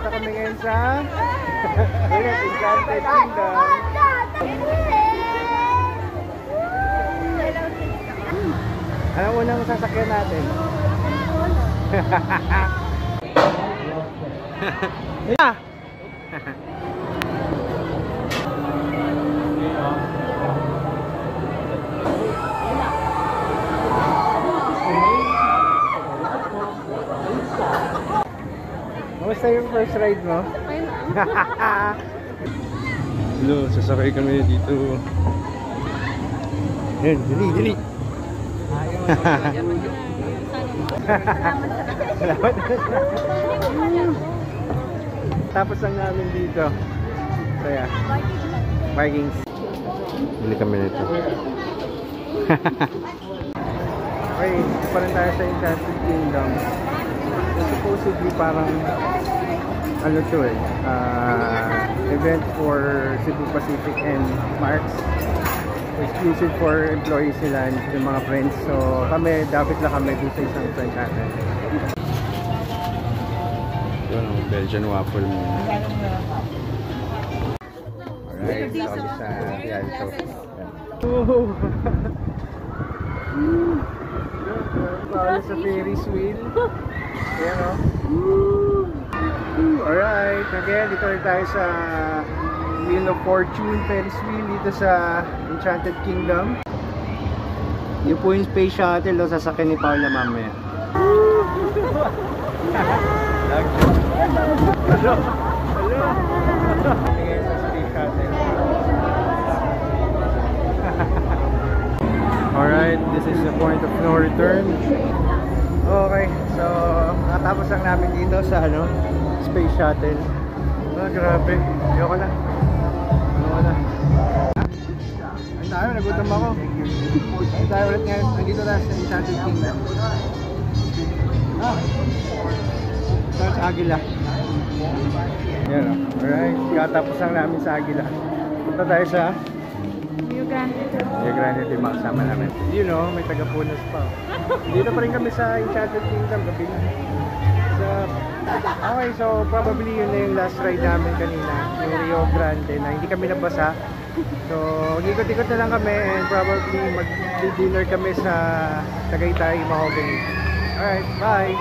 Dito kami ngayon sa Enchanted Kingdom. Ano unang sasakyan natin? Yeah. Kamusta yung first ride mo? Hello, sasakay kami dito. Yan, dali. Salamat. Tapos lang namin dito. Kaya, Vikings. Bili kami nito. Okay, dito pa rin tayo sa Enchanted Kingdom. Supposedly parang ano to event for Cebu Pacific and Marks. Exclusive for employees nila and yung mga friends. So kami, dapat lang kami dito sa isang friend natin. Ito ang Belgian waffle muna. Alright, kami sa Rialto. Paano sa Ferris wheel. Ayan o. Alright, again, dito rin tayo sa Wheel of Fortune Ferris wheel dito sa Enchanted Kingdom. Yun po yung space shuttle o sasakyan ni Paula mamaya. Hello. Tingin sa space shuttle. Alright, this is the point of no return. Okay, so nakatapos lang namin dito sa space shuttle. Grabe, ayoko na. Ayun tayo, nagutom ako. Ayun tayo ulit ngayon. Nandito tayo sa Enchanted Kingdom. Ito sa Agila. Yan o. Alright, katapos lang namin sa Agila. Punta tayo sa Rio Grande. Ito yung makasama namin. You know, may taga-punas pa. Dito pa rin kami sa Enchanted Kingdom. Gabi na. Okay, so probably yun na yung last ride namin kanina, yung Rio Grande, na hindi kami nabasa. So ikot-ikot na lang kami and probably mag-dinner kami sa Tagaytay, Mahogany. Alright, bye!